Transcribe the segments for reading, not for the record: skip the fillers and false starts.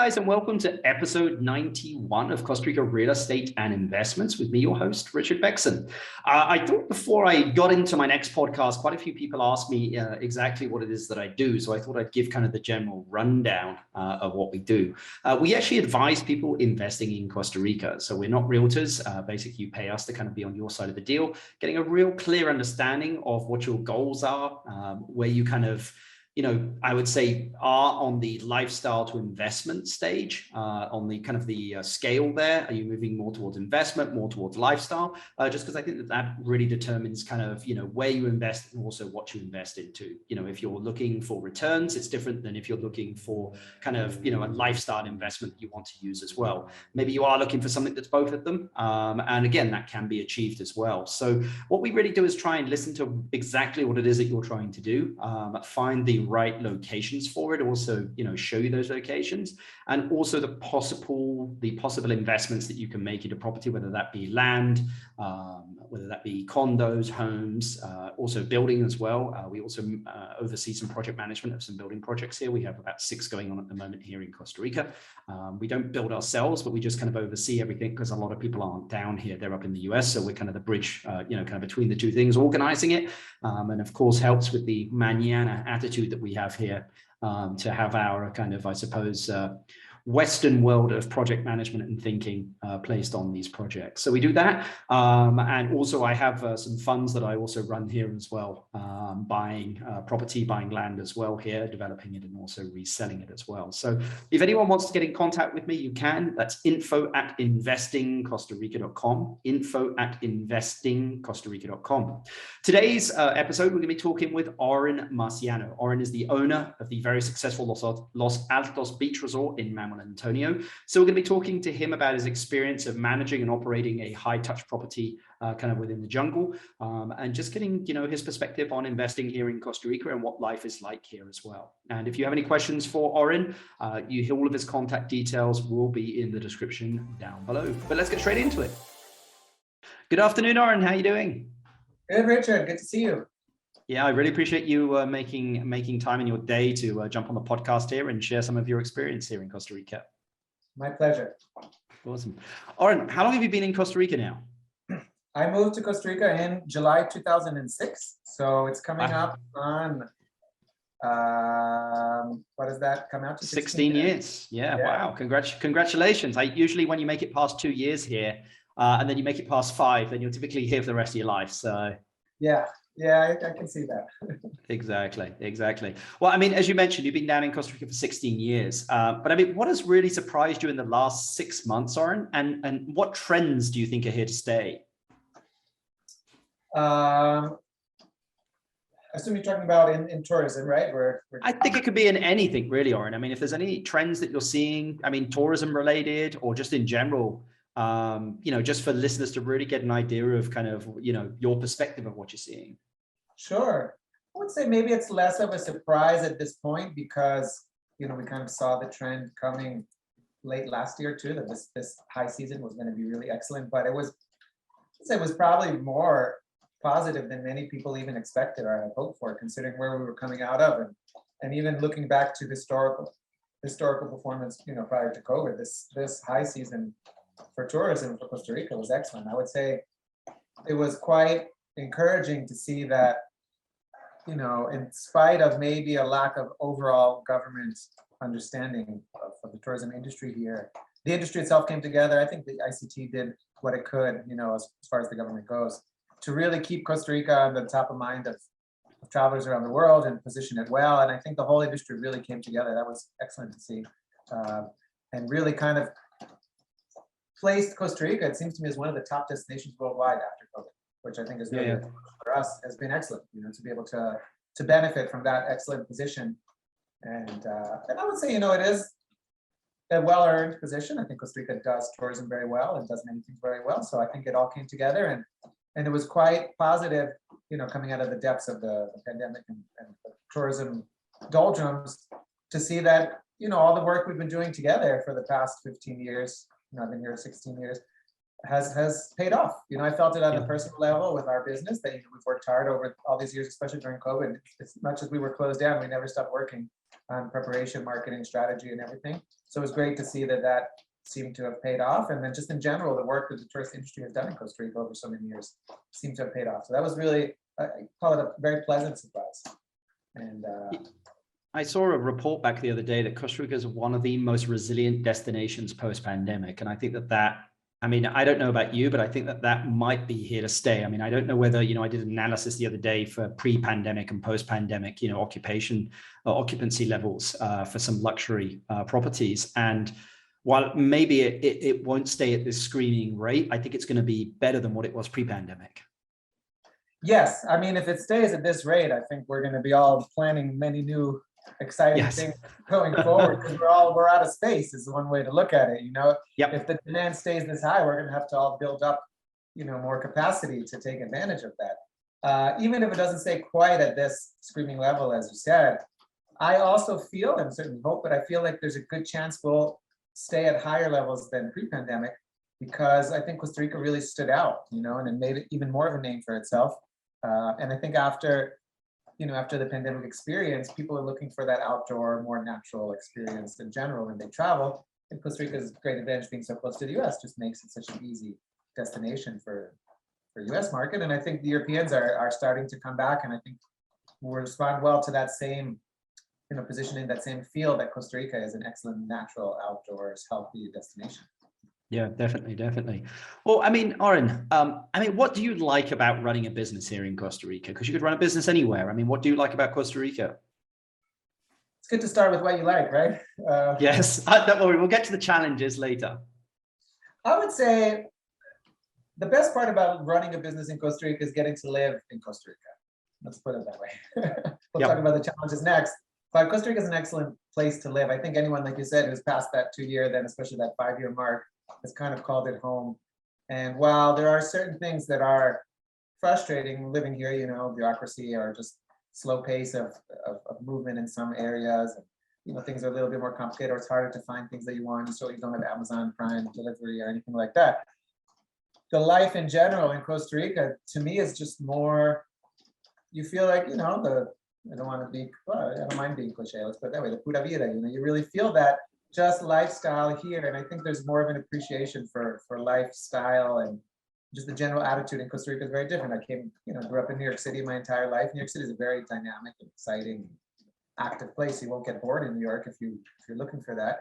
guys, and welcome to episode 91 of Costa Rica Real Estate and Investments with me, your host, Richard Bexon. I thought before I got into my next podcast, quite a few people asked me exactly what it is that I do. So I thought I'd give kind of the general rundown of what we do. We actually advise people investing in Costa Rica. So we're not realtors. Basically, you pay us to kind of be on your side of the deal, getting a real clear understanding of what your goals are, where you kind of I would say are on the lifestyle to investment stage, on the kind of the scale there. Are you moving more towards investment, more towards lifestyle? Just because I think that really determines kind of, where you invest and also what you invest into. If you're looking for returns, it's different than if you're looking for kind of, a lifestyle investment that you want to use as well. Maybe you are looking for something that's both of them. And again, that can be achieved as well. So what we really do is try and listen to exactly what it is that you're trying to do, find the right locations for it, also show you those locations, and also the possible investments that you can make into property, whether that be land, whether that be condos, homes, also building as well. We also oversee some project management of some building projects here. We have about 6 going on at the moment here in Costa Rica. We don't build ourselves, but we just kind of oversee everything because a lot of people aren't down here. They're up in the US. So we're kind of the bridge, kind of between the two things, organizing it. And of course helps with the mañana attitude that we have here, to have our kind of, I suppose, Western world of project management and thinking placed on these projects. So we do that. And also I have some funds that I also run here as well, buying property, buying land as well here, developing it and also reselling it as well. So if anyone wants to get in contact with me, you can. That's info@investingcostarica.com, info@investingcostarica.com. Today's episode, we're going to be talking with Oren Marciano. Oren is the owner of the very successful Los Altos Beach Resort in Manuel Antonio. So we're going to be talking to him about his experience of managing and operating a high-touch property kind of within the jungle, and just getting his perspective on investing here in Costa Rica and what life is like here as well. And if you have any questions for Oren, all of his contact details will be in the description down below. But let's get straight into it. Good afternoon, Oren. How are you doing? Good, Richard. Good to see you. Yeah, I really appreciate you making time in your day to jump on the podcast here and share some of your experience here in Costa Rica. My pleasure. Awesome. Oren, how long have you been in Costa Rica now? I moved to Costa Rica in July 2006. So it's coming up on, what does that come out to? 16 years. Yeah, wow. Congratulations. Usually when you make it past 2 years here, and then you make it past 5, then you're typically here for the rest of your life. So yeah, I can see that. Exactly. Well, I mean, as you mentioned, you've been down in Costa Rica for 16 years. But I mean, what has really surprised you in the last 6 months, Oren? And what trends do you think are here to stay? I assume you're talking about in tourism, right? I think it could be in anything really, Oren. I mean, if there's any trends that you're seeing, I mean, tourism related or just in general, just for listeners to really get an idea of kind of, your perspective of what you're seeing. Sure. I would say maybe it's less of a surprise at this point because, we kind of saw the trend coming late last year too, that this high season was going to be really excellent, but it was probably more positive than many people even expected or had hoped for, considering where we were coming out of. And even looking back to historical performance, prior to COVID, this high season for tourism for Costa Rica was excellent. I would say it was quite encouraging to see that, in spite of maybe a lack of overall government understanding of the tourism industry here, the industry itself came together. I think the ICT did what it could, as far as the government goes, to really keep Costa Rica on the top of mind of travelers around the world and position it well. And I think the whole industry really came together. That was excellent to see, and really kind of placed Costa Rica, it seems to me, as one of the top destinations worldwide after COVID, which I think is really for us has been excellent, to be able to benefit from that excellent position. And I would say, it is a well-earned position. I think Costa Rica does tourism very well and does many things very well. So I think it all came together and it was quite positive, coming out of the depths of the pandemic and the tourism doldrums to see that, all the work we've been doing together for the past 15 years, I've been here 16 years, has paid off. I felt it on Yeah. the personal level with our business that we've worked hard over all these years, especially during COVID. As much as we were closed down, we never stopped working on preparation, marketing, strategy, and everything. So it was great to see that seemed to have paid off. And then just in general, the work that the tourist industry has done in Costa Rica over so many years seemed to have paid off. So that was really, I call it a very pleasant surprise. And I saw a report back the other day that Costa Rica is one of the most resilient destinations post-pandemic. And I think I mean, I don't know about you, but I think that might be here to stay. I mean, I don't know whether, I did an analysis the other day for pre-pandemic and post-pandemic, occupancy levels for some luxury properties. And while maybe it won't stay at this screaming rate, I think it's going to be better than what it was pre-pandemic. Yes, I mean, if it stays at this rate, I think we're going to be all planning many new exciting things going forward, because we're out of space is one way to look at it. Yep. If the demand stays this high, we're going to have to all build up more capacity to take advantage of that. Even if it doesn't stay quite at this screaming level, as you said, I also feel, and certainly hope, but I feel like there's a good chance we'll stay at higher levels than pre-pandemic, because I think Costa Rica really stood out, and it made it even more of a name for itself. And I think after the pandemic experience, people are looking for that outdoor, more natural experience in general when they travel. And Costa Rica's great advantage being so close to the US just makes it such an easy destination for US market. And I think the Europeans are starting to come back, and I think we'll respond well to that same positioning, that same feel that Costa Rica is an excellent natural, outdoors, healthy destination. Yeah, definitely. Well, I mean, Oren, what do you like about running a business here in Costa Rica? Because you could run a business anywhere. I mean, what do you like about Costa Rica? It's good to start with what you like, right? Yes, don't worry, we'll get to the challenges later. I would say the best part about running a business in Costa Rica is getting to live in Costa Rica. Let's put it that way. We'll talk about the challenges next. But Costa Rica is an excellent place to live. I think anyone, like you said, who's past that 2-year, then especially that 5-year mark, has kind of called it home. And while there are certain things that are frustrating living here, bureaucracy or just slow pace of movement in some areas, and things are a little bit more complicated, or it's harder to find things that you want, so you don't have Amazon Prime delivery or anything like that. The life in general in Costa Rica, to me, is just more, you feel like, I don't mind being cliche, let's put it that way, the pura vida, you really feel that just lifestyle here. And I think there's more of an appreciation for lifestyle, and just the general attitude in Costa Rica is very different. I grew up in New York City my entire life. New York City is a very dynamic and exciting, active place. You won't get bored in New York if you're looking for that.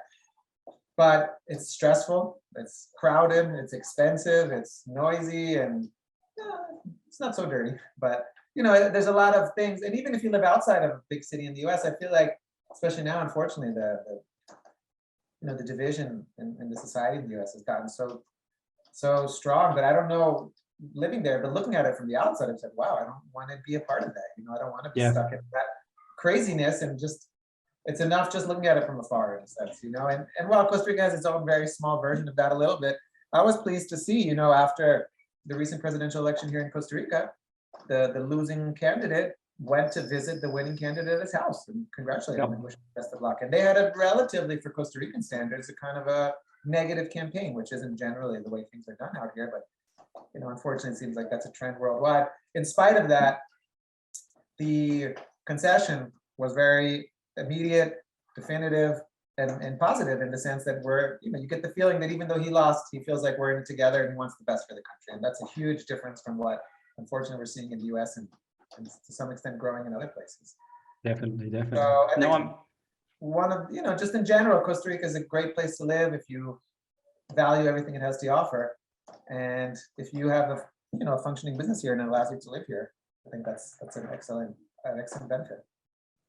But it's stressful, it's crowded, it's expensive, it's noisy, and it's not so dirty. But there's a lot of things. And even if you live outside of a big city in the US, I feel like, especially now, unfortunately, the division in the society in the US has gotten so strong. But I don't know, living there, but looking at it from the outside, I've said, wow, I don't want to be a part of that. I don't want to be stuck in that craziness, and just, it's enough just looking at it from afar, in a sense, and while Costa Rica has its own very small version of that a little bit, I was pleased to see, after the recent presidential election here in Costa Rica, the losing candidate went to visit the winning candidate at his house and congratulate him and wish him the best of luck. And they had a relatively, for Costa Rican standards, a kind of a negative campaign, which isn't generally the way things are done out here. But unfortunately, it seems like that's a trend worldwide. In spite of that, the concession was very immediate, definitive, and positive, in the sense that you get the feeling that even though he lost, he feels like we're in it together and he wants the best for the country. And that's a huge difference from what, unfortunately, we're seeing in the US and to some extent growing in other places. Definitely. So I think one of, just in general, Costa Rica is a great place to live if you value everything it has to offer. And if you have a functioning business here and it allows you to live here, I think that's an excellent benefit.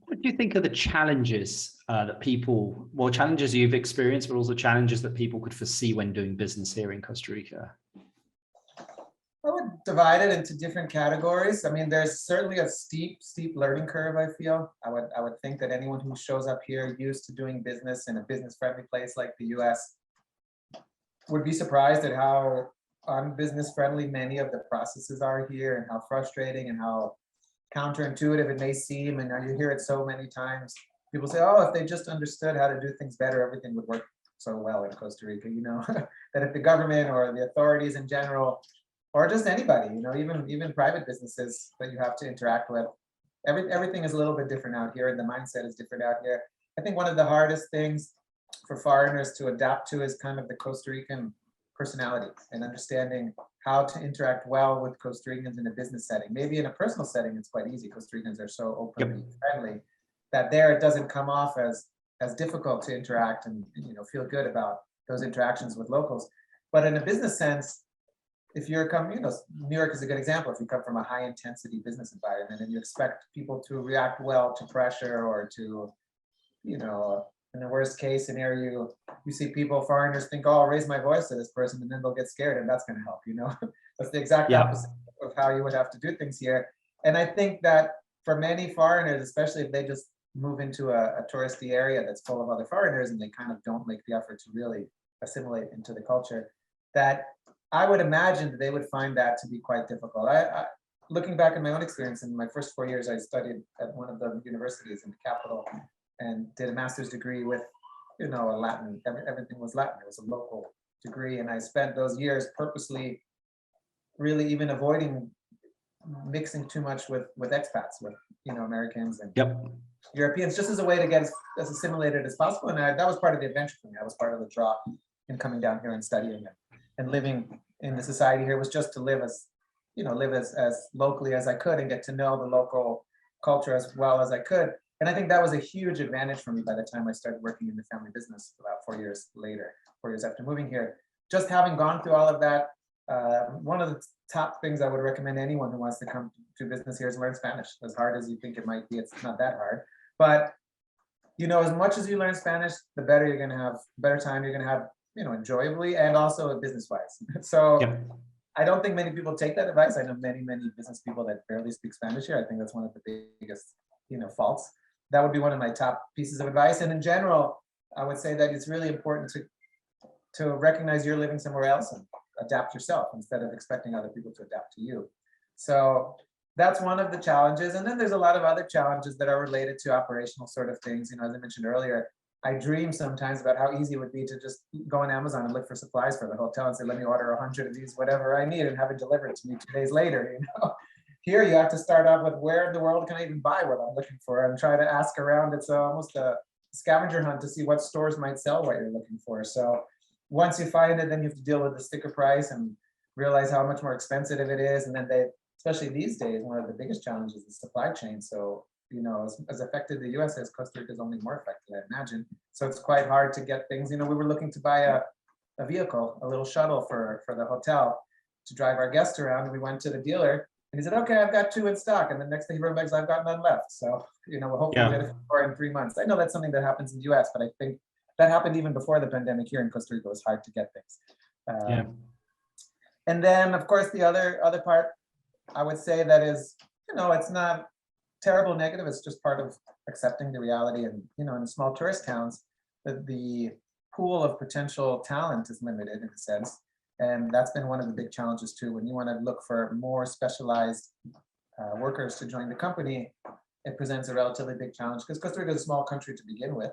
What do you think are the challenges challenges you've experienced, but also challenges that people could foresee when doing business here in Costa Rica? I would divide it into different categories. I mean, there's certainly a steep learning curve, I feel. I would think that anyone who shows up here used to doing business in a business-friendly place like the US would be surprised at how unbusiness-friendly many of the processes are here, and how frustrating and how counterintuitive it may seem. And now you hear it so many times. People say, oh, if they just understood how to do things better, everything would work so well in Costa Rica, that if the government or the authorities in general, or just anybody, even private businesses that you have to interact with, everything is a little bit different out here, and the mindset is different out here. I think one of the hardest things for foreigners to adapt to is kind of the Costa Rican personality and understanding how to interact well with Costa Ricans in a business setting. Maybe in a personal setting, it's quite easy. Costa Ricans are so openly friendly that there it doesn't come off as difficult to interact and feel good about those interactions with locals. But in a business sense, if you're coming, New York is a good example. If you come from a high intensity business environment and you expect people to react well to pressure or to, in the worst case scenario, you see foreigners think, oh, I'll raise my voice to this person, and then they'll get scared, and that's going to help, That's the exact opposite of how you would have to do things here. And I think that for many foreigners, especially if they just move into a touristy area that's full of other foreigners and they kind of don't make the effort to really assimilate into the culture, that I would imagine that they would find that to be quite difficult. Looking back at my own experience, in my first 4 years, I studied at one of the universities in the capital and did a master's degree with, a Latin, everything was Latin. It was a local degree. And I spent those years purposely really even avoiding mixing too much with expats, with, Americans and Europeans, just as a way to get as assimilated as possible. And that was part of the adventure for me. That was part of the draw in coming down here and studying it. And living in the society here was just to live as locally as I could and get to know the local culture as well as I could. And I think that was a huge advantage for me by the time I started working in the family business about 4 years later, 4 years after moving here. Just having gone through all of that, one of the top things I would recommend anyone who wants to come to business here is learn Spanish. As hard as you think it might be, it's not that hard. But, as much as you learn Spanish, the better you're going to have, better time you're going to have, enjoyably and also business-wise. So I don't think many people take that advice. I know many business people that barely speak Spanish here. I think that's one of the biggest, faults. That would be one of my top pieces of advice. And in general, I would say that it's really important to recognize you're living somewhere else and adapt yourself instead of expecting other people to adapt to you. So that's one of the challenges. And then there's a lot of other challenges that are related to operational sort of things. As I mentioned earlier, I dream sometimes about how easy it would be to just go on Amazon and look for supplies for the hotel and say, let me order 100 of these, whatever I need, and have it delivered to me 2 days later. Here you have to start off with where in the world can I even buy what I'm looking for and try to ask around. It's almost a scavenger hunt to see what stores might sell what you're looking for. So once you find it, then you have to deal with the sticker price and realize how much more expensive it is. And then especially these days, one of the biggest challenges is the supply chain. So as affected the US as Costa Rica is only more affected, I imagine. So it's quite hard to get things. We were looking to buy a vehicle, a little shuttle for the hotel to drive our guests around. And we went to the dealer and he said, okay, I've got 2 in stock. And the next thing he wrote back is, I've got none left. So, we'll hopefully get it in 3 months. I know that's something that happens in the US, but I think that happened even before the pandemic here in Costa Rica. It was hard to get things. And then, of course, the other part, I would say that is, it's not terrible negative. It's just part of accepting the reality. And, in small tourist towns, the pool of potential talent is limited in a sense. And that's been one of the big challenges too. When you want to look for more specialized workers to join the company, it presents a relatively big challenge because Costa Rica is a small country to begin with.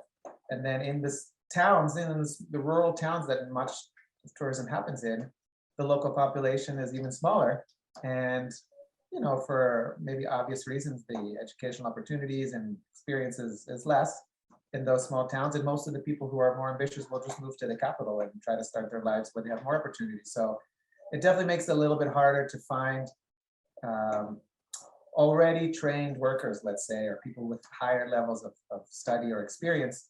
And then in the rural towns that much of tourism happens in, the local population is even smaller. And for maybe obvious reasons, the educational opportunities and experiences is less in those small towns. And most of the people who are more ambitious will just move to the capital and try to start their lives where they have more opportunities. So it definitely makes it a little bit harder to find already trained workers, let's say, or people with higher levels of study or experience.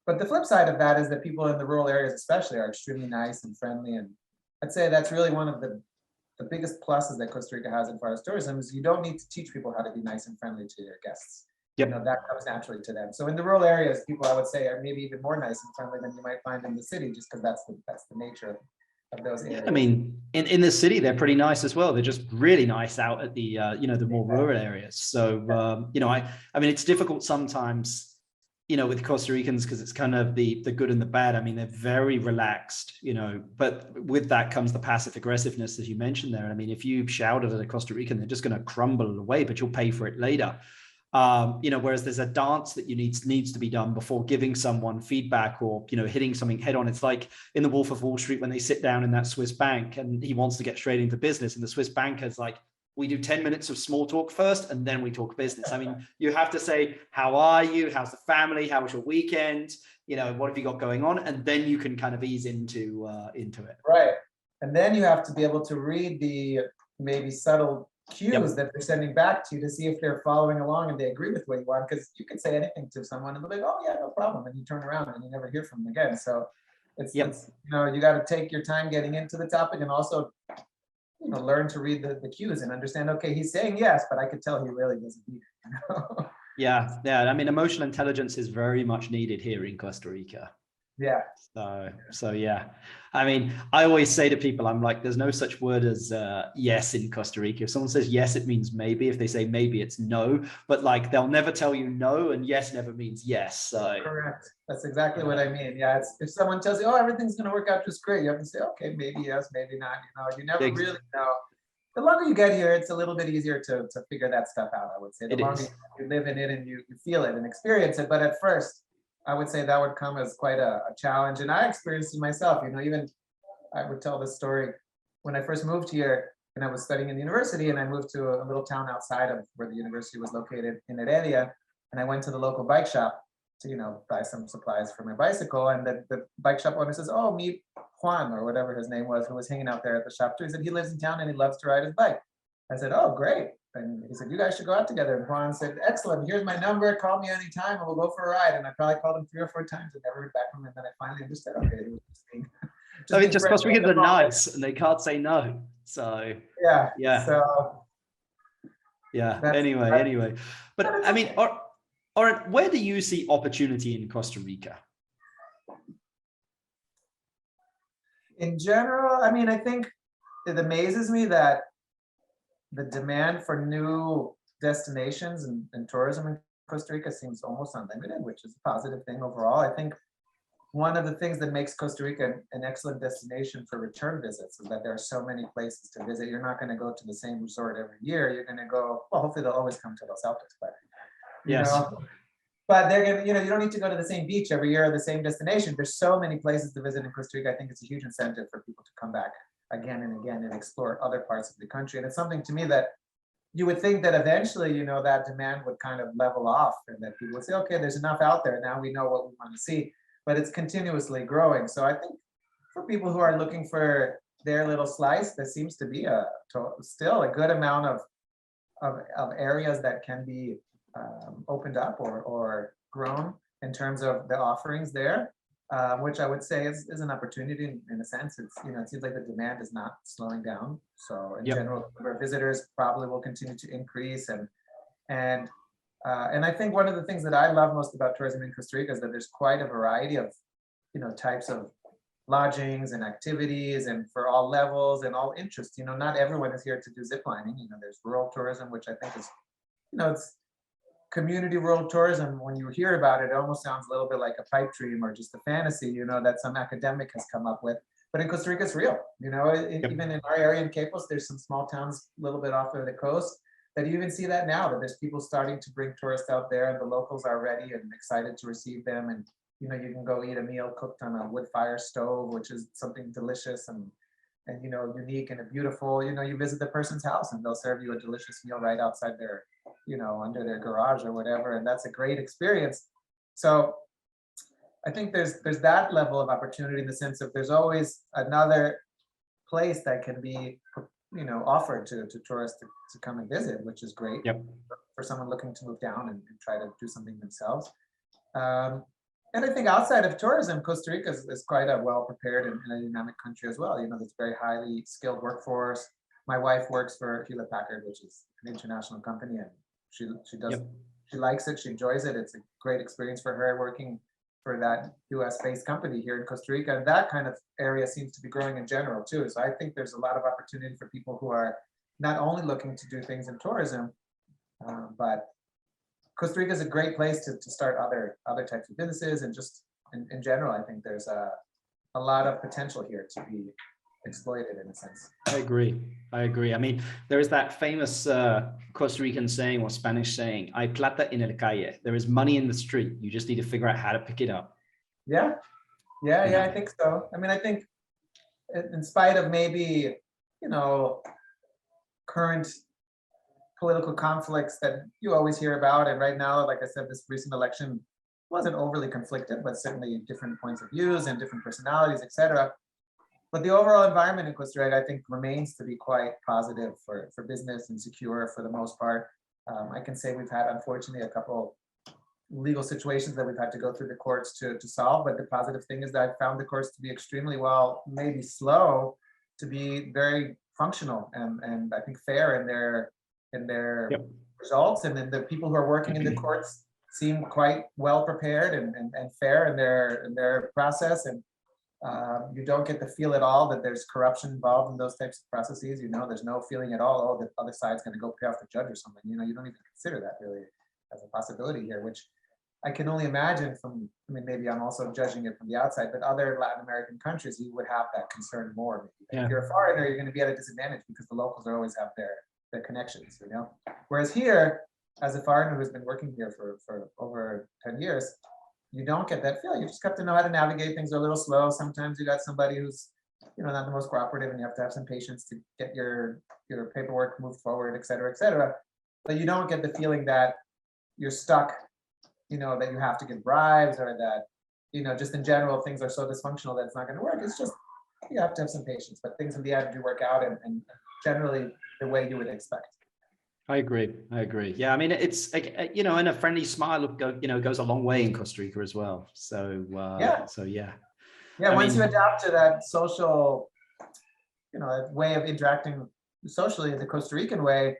But the flip side of that is that people in the rural areas especially are extremely nice and friendly. And I'd say that's really one of the biggest pluses that Costa Rica has as far as tourism is you don't need to teach people how to be nice and friendly to their guests. That comes naturally to them. So in the rural areas, people I would say are maybe even more nice and friendly than you might find in the city, just because that's the nature of those areas. I mean, in the city, they're pretty nice as well. They're just really nice out at the the more rural areas. So I mean, it's difficult sometimes, with Costa Ricans because it's kind of the good and the bad. I mean, they're very relaxed, but with that comes the passive aggressiveness that you mentioned there. I mean, if you shouted at a Costa Rican, they're just going to crumble away, but you'll pay for it later. Whereas there's a dance that needs to be done before giving someone feedback or, hitting something head on. It's like in The Wolf of Wall Street when they sit down in that Swiss bank and he wants to get straight into business. And the Swiss banker's like, we do 10 minutes of small talk first, and then we talk business. I mean, you have to say, how are you? How's the family? How was your weekend? What have you got going on? And then you can kind of ease into it. Right. And then you have to be able to read the maybe subtle cues that they're sending back to you to see if they're following along and they agree with what you want. Because you can say anything to someone and they'll be like, oh yeah, no problem. And you turn around and you never hear from them again. So it's you got to take your time getting into the topic and also learn to read the cues and understand, okay, he's saying yes, but I could tell he really doesn't need it. Yeah. I mean, emotional intelligence is very much needed here in Costa Rica. Yeah. So yeah. I mean, I always say to people, I'm like, there's no such word as yes in Costa Rica. If someone says yes, it means maybe. If they say maybe, it's no. But like, they'll never tell you no, and yes never means yes. So correct. That's exactly what I mean. Yeah. If someone tells you, oh, everything's going to work out just great, you have to say, okay, maybe yes, maybe not. You never really know. The longer you get here, it's a little bit easier to figure that stuff out, I would say. The longer you live in it and you feel it and experience it. But at first, I would say that would come as quite a challenge. And I experienced it myself, even I would tell this story when I first moved here and I was studying in the university, and I moved to a little town outside of where the university was located in Heredia. And I went to the local bike shop to, buy some supplies for my bicycle. And the bike shop owner says, oh, meet Juan, or whatever his name was, who was hanging out there at the shop too. He said he lives in town and he loves to ride his bike. I said, oh, great. And he said, you guys should go out together. And Juan said, excellent. Here's my number. Call me anytime and we'll go for a ride. And I probably called him 3 or 4 times and never heard back from him. And then I finally understood, okay, it was just Costa Ricans are nice and they can't say no. So yeah. So yeah. Anyway. But I mean, Oren, where do you see opportunity in Costa Rica? In general, I mean, I think it amazes me that the demand for new destinations and tourism in Costa Rica seems almost unlimited, which is a positive thing overall. I think one of the things that makes Costa Rica an excellent destination for return visits is that there are so many places to visit. You're not going to go to the same resort every year. You're going to go, well, hopefully they'll always come to Los Altos, but but they're going to, you don't need to go to the same beach every year or the same destination. There's so many places to visit in Costa Rica. I think it's a huge incentive for people to come back again and again and explore other parts of the country. And it's something to me that you would think that eventually, that demand would kind of level off and that people would say, okay, there's enough out there. Now we know what we want to see, but it's continuously growing. So I think for people who are looking for their little slice, there seems to be still a good amount of areas that can be opened up or grown in terms of the offerings there, which I would say is an opportunity in a sense. It's it seems like the demand is not slowing down. So in general, our visitors probably will continue to increase, and I think one of the things that I love most about tourism in Costa Rica is that there's quite a variety of types of lodgings and activities, and for all levels and all interests. Not everyone is here to do zip lining. There's rural tourism, which I think is it's community rural tourism. When you hear about it, it almost sounds a little bit like a pipe dream or just a fantasy, that some academic has come up with. But in Costa Rica, it's real. Even in our area in Capos, there's some small towns a little bit off of the coast that you even see that now, that there's people starting to bring tourists out there, and the locals are ready and excited to receive them. And you can go eat a meal cooked on a wood fire stove, which is something delicious and unique and beautiful. You visit the person's house and they'll serve you a delicious meal right outside their under their garage or whatever, and that's a great experience. So I think there's that level of opportunity in the sense of there's always another place that can be offered to tourists to come and visit, which is great for someone looking to move down and try to do something themselves. And I think outside of tourism, Costa Rica is quite a well-prepared and a dynamic country as well. There's very highly skilled workforce. My wife works for Hewlett Packard, which is an international company, and she likes it. She enjoys it. It's a great experience for her working for that US-based company here in Costa Rica. And that kind of area seems to be growing in general too. So I think there's a lot of opportunity for people who are not only looking to do things in tourism, but Costa Rica is a great place to start other types of businesses, and just in general, I think there's a lot of potential here to be exploited in a sense. I agree. I mean, there is that famous Costa Rican saying or Spanish saying, "Hay plata en el calle." There is money in the street. You just need to figure out how to pick it up. Yeah, I think so. I mean, I think in spite of maybe, current political conflicts that you always hear about, and right now, like I said, this recent election wasn't overly conflicted, but certainly different points of views and different personalities, etc. But the overall environment in Costa Rica, I think, remains to be quite positive for business and secure for the most part. I can say we've had, unfortunately, a couple legal situations that we've had to go through the courts to solve. But the positive thing is that I've found the courts to be extremely, well, maybe slow, to be very functional and I think fair in their Yep. results. And then the people who are working in the courts seem quite well prepared and fair in their process. And you don't get the feel at all that there's corruption involved in those types of processes. There's no feeling at all, oh, the other side's going to go pay off the judge or something. You don't even consider that really as a possibility here, which I can only imagine from, maybe I'm also judging it from the outside, but other Latin American countries, you would have that concern more. Yeah. If you're a foreigner, you're going to be at a disadvantage because the locals always have their connections, Whereas here, as a foreigner who's been working here for over 10 years, you don't get that feel. You just have to know how to navigate. Things are a little slow. Sometimes you got somebody who's, not the most cooperative, and you have to have some patience to get your paperwork moved forward, et cetera, et cetera. But you don't get the feeling that you're stuck, that you have to give bribes, or that, just in general, things are so dysfunctional that it's not going to work. It's just, you have to have some patience, but things in the end do work out, and generally the way you would expect. I agree. Yeah, I mean, it's like, and a friendly smile goes a long way in Costa Rica as well. So yeah. Once you adapt to that social, way of interacting socially, the Costa Rican way,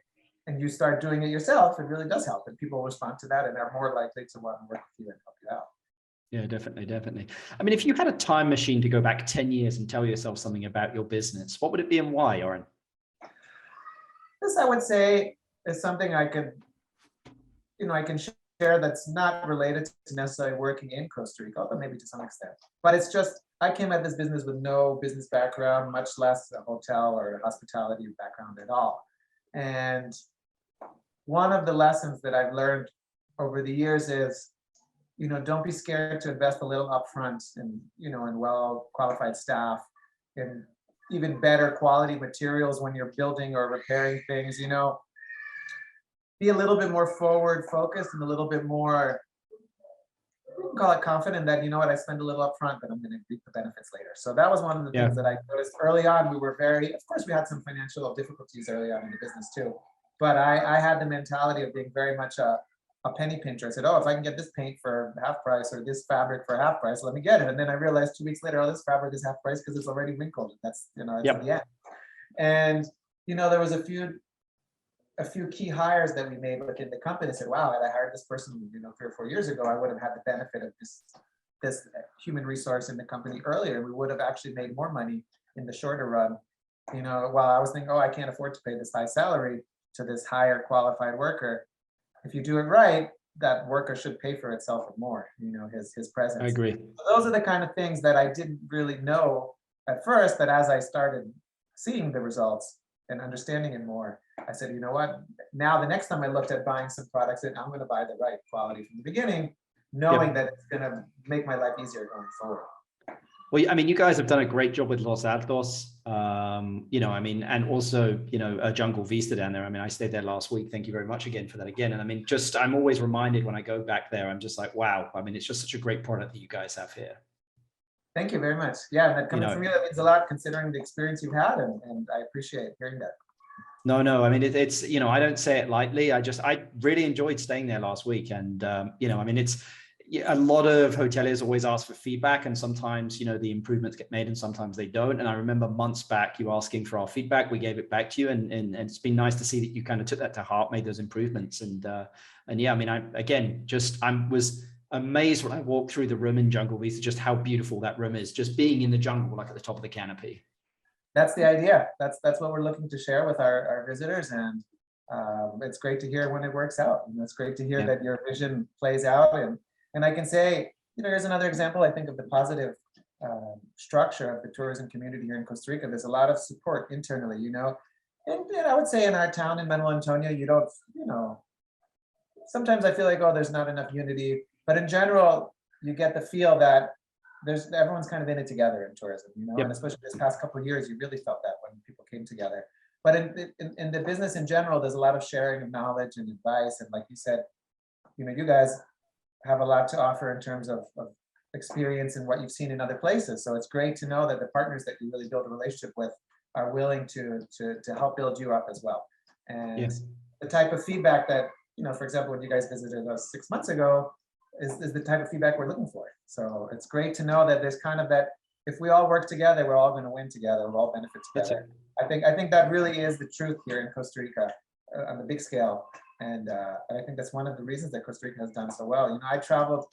and you start doing it yourself, it really does help, and people respond to that and are more likely to want to work with you and help you out. Yeah, definitely. I mean, if you had a time machine to go back 10 years and tell yourself something about your business, what would it be and why, Oren? This, I would say, is something I can share that's not related to necessarily working in Costa Rica, but maybe to some extent. But it's just, I came at this business with no business background, much less a hotel or hospitality background at all. And one of the lessons that I've learned over the years is, don't be scared to invest a little upfront in well qualified staff, and even better quality materials when you're building or repairing things. Be a little bit more forward focused and a little bit more, we can call it confident that, I spend a little upfront, but I'm going to reap the benefits later. So that was one of the things that I noticed early on. We were of course, we had some financial difficulties early on in the business too, but I had the mentality of being very much a penny pincher. I said, oh, if I can get this paint for half price or this fabric for half price, let me get it. And then I realized 2 weeks later, oh, this fabric is half price because it's already wrinkled. That's, it's the end. And, there was a few key hires that we made within the company. I said, wow, had I hired this person, 3 or 4 years ago, I would have had the benefit of this human resource in the company earlier. We would have actually made more money in the shorter run. While I was thinking, oh, I can't afford to pay this high salary to this higher qualified worker. If you do it right, that worker should pay for itself or more, his presence. I agree. So those are the kind of things that I didn't really know at first, but as I started seeing the results and understanding it more, I said, you know what, now the next time I looked at buying some products, I'm going to buy the right quality from the beginning, knowing that it's going to make my life easier going forward. Well, I mean, you guys have done a great job with Los Altos, and also, Jungle Vista down there. I mean, I stayed there last week. Thank you very much again for that again. And I mean, I'm always reminded when I go back there, I'm just like, wow. I mean, it's just such a great product that you guys have here. Thank you very much. Yeah, and that coming from you, that means a lot considering the experience you've had, and I appreciate hearing that. No, I mean, it's, I don't say it lightly. I really enjoyed staying there last week. And, it's a lot of hoteliers always ask for feedback, and sometimes, the improvements get made and sometimes they don't. And I remember months back, you asking for our feedback, we gave it back to you. And it's been nice to see that you kind of took that to heart, made those improvements. And yeah, I mean, I was amazed when I walked through the room in Jungle Vista, just how beautiful that room is, just being in the jungle, like at the top of the canopy. That's the idea. That's what we're looking to share with our visitors, and it's great to hear when it works out. And it's great to hear that your vision plays out. And I can say, here's another example, I think, of the positive structure of the tourism community here in Costa Rica. There's a lot of support internally, you know, and I would say in our town in Manuel Antonio, you don't, you know, sometimes I feel like, oh, there's not enough unity, but in general, you get the feel that everyone's kind of in it together in tourism, you know, Yep. and especially this past couple of years, you really felt that when people came together. But in the business in general, there's a lot of sharing of knowledge and advice. And like you said, you know, you guys have a lot to offer in terms of experience and what you've seen in other places. So it's great to know that the partners that you really build a relationship with are willing to help build you up as well. And Yes. the type of feedback that, you know, for example, when you guys visited us 6 months ago, is the type of feedback we're looking for. So it's great to know that there's kind of that, if we all work together, we're all going to win together, we'll all benefit together. I think that really is the truth here in Costa Rica on the big scale. And I think that's one of the reasons that Costa Rica has done so well. You know, I traveled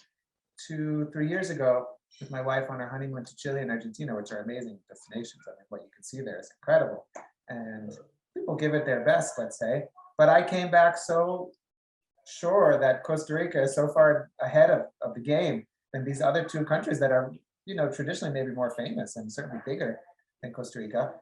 2-3 years ago with my wife on our honeymoon to Chile and Argentina, which are amazing destinations. I think what you can see there is incredible. And people give it their best, let's say. But I came back so sure that Costa Rica is so far ahead of the game than these other two countries that are, you know, traditionally maybe more famous and certainly bigger than Costa Rica.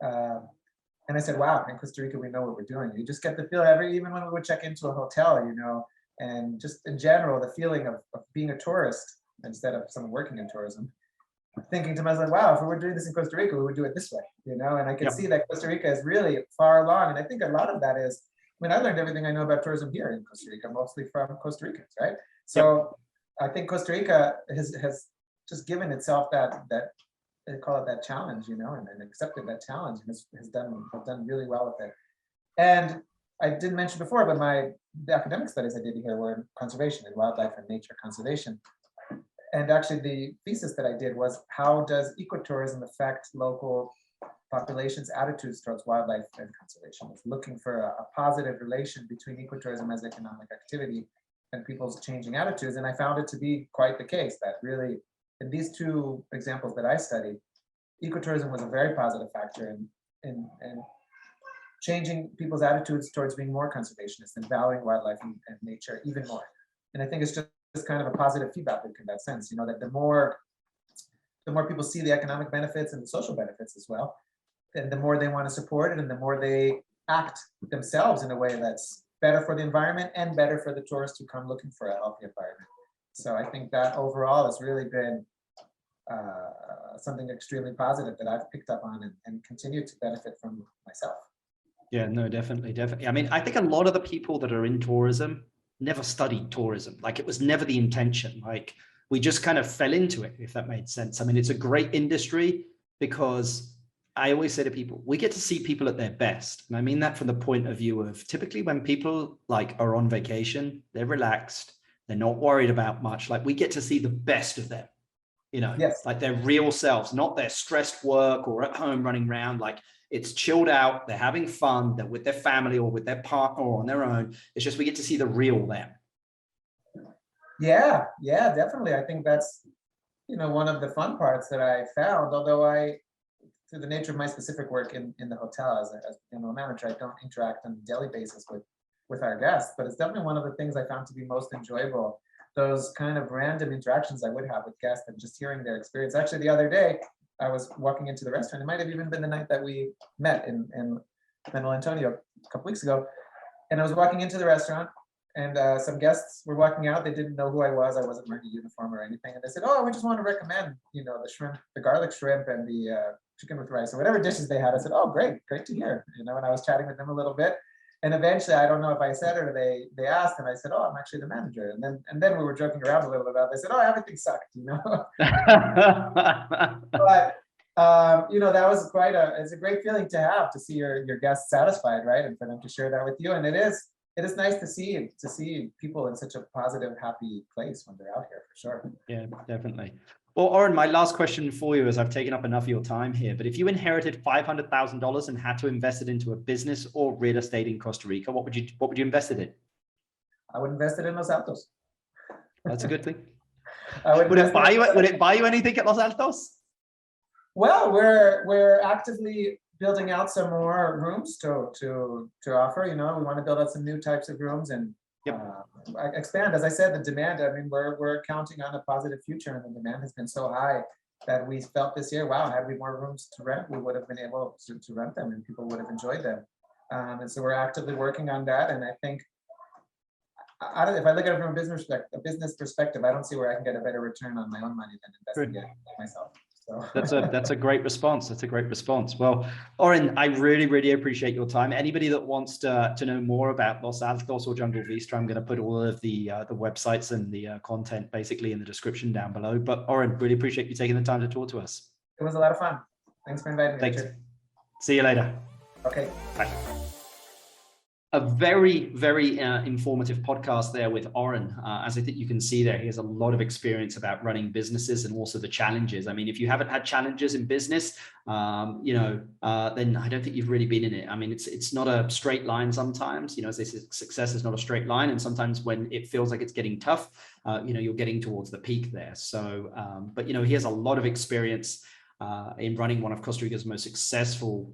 And I said, wow, in Costa Rica, we know what we're doing. You just get the feel even when we would check into a hotel, you know, and just in general, the feeling of being a tourist instead of someone working in tourism, thinking to myself, wow, if we were doing this in Costa Rica, we would do it this way, you know, and I can see that Costa Rica is really far along. And I think a lot of that is, I mean, I learned everything I know about tourism here in Costa Rica, mostly from Costa Ricans, right? So I think Costa Rica has just given itself that they call it that challenge, you know, and accepted that challenge and has done really well with it. And I didn't mention before, but the academic studies I did here were in conservation and wildlife and nature conservation. And actually the thesis that I did was, how does ecotourism affect local populations' attitudes towards wildlife and conservation? It's looking for a positive relation between ecotourism as economic activity and people's changing attitudes. And I found it to be quite the case, that really, in these two examples that I studied, ecotourism was a very positive factor in changing people's attitudes towards being more conservationists and valuing wildlife and nature even more. And I think it's just kind of a positive feedback loop in that sense, you know, that the more people see the economic benefits and the social benefits as well, and the more they want to support it and the more they act themselves in a way that's better for the environment and better for the tourists who come looking for a healthy environment. So I think that overall has really been something extremely positive that I've picked up on and continue to benefit from myself. Yeah, no, definitely. I mean, I think a lot of the people that are in tourism never studied tourism. Like, it was never the intention. Like, we just kind of fell into it, if that made sense. I mean, it's a great industry because I always say to people, we get to see people at their best. And I mean that from the point of view of typically when people like are on vacation, they're relaxed, they're not worried about much. Like, we get to see the best of them, you know, like their real selves, not their stressed work or at home running around. Like, it's chilled out, they're having fun, they're with their family or with their partner or on their own. It's just, we get to see the real them. Yeah, definitely. I think that's, you know, one of the fun parts that I found, although through the nature of my specific work in the hotel as a general manager, I don't interact on a daily basis with our guests, but it's definitely one of the things I found to be most enjoyable, those kind of random interactions I would have with guests and just hearing their experience. Actually, the other day, I was walking into the restaurant. It might have even been the night that we met in Manuel Antonio a couple weeks ago. And I was walking into the restaurant and some guests were walking out. They didn't know who I was. I wasn't wearing a uniform or anything. And they said, oh, we just want to recommend, you know, the shrimp, the garlic shrimp and the chicken with rice or whatever dishes they had. I said, oh, great to hear. You know, and I was chatting with them a little bit. And eventually, I don't know if I said it or they asked, and I said, oh, I'm actually the manager. And then we were joking around a little bit about it. They said, oh, everything sucked, you know. But you know, that was it's a great feeling to have, to see your guests satisfied, right? And for them to share that with you. And it is nice to see people in such a positive, happy place when they're out here, for sure. Yeah, definitely. Well, Oren, my last question for you, as I've taken up enough of your time here, but if you inherited $500,000 and had to invest it into a business or real estate in Costa Rica, what would you invest it in? I would invest it in Los Altos. That's a good thing. Would it buy you anything at Los Altos? Well, we're actively building out some more rooms to offer. You know, we want to build out some new types of rooms and expand. As I said, the demand. I mean, we're counting on a positive future, and the demand has been so high that we felt this year, wow, had we more rooms to rent, we would have been able to rent them and people would have enjoyed them. And so we're actively working on that. And I think, if I look at it from a business perspective, I don't see where I can get a better return on my own money than investing it myself. So. That's a great response. That's a great response. Well, Oren, I really, really appreciate your time. Anybody that wants to know more about Los Altos or Jungle Vista, I'm going to put all of the websites and the content basically in the description down below. But Oren, really appreciate you taking the time to talk to us. It was a lot of fun. Thanks for inviting me. Thanks. Richard. See you later. Okay. Bye. A very, very informative podcast there with Oren. As I think you can see there, he has a lot of experience about running businesses and also the challenges. I mean, if you haven't had challenges in business, then I don't think you've really been in it. I mean, it's not a straight line sometimes, as they say, success is not a straight line. And sometimes when it feels like it's getting tough, you're getting towards the peak there. So, but he has a lot of experience in running one of Costa Rica's most successful,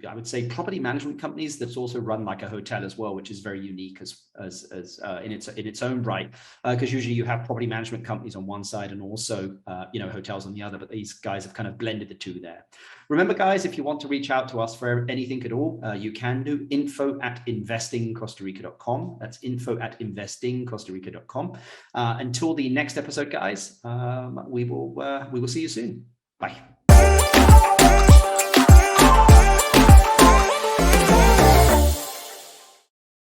I would say, property management companies that's also run like a hotel as well, which is very unique as in its own right. Because usually you have property management companies on one side and also hotels on the other, but these guys have kind of blended the two there. Remember, guys, if you want to reach out to us for anything at all, you can do info@investingcostarica.com. That's info@investingcostarica.com. Until the next episode, guys, we will see you soon. Bye.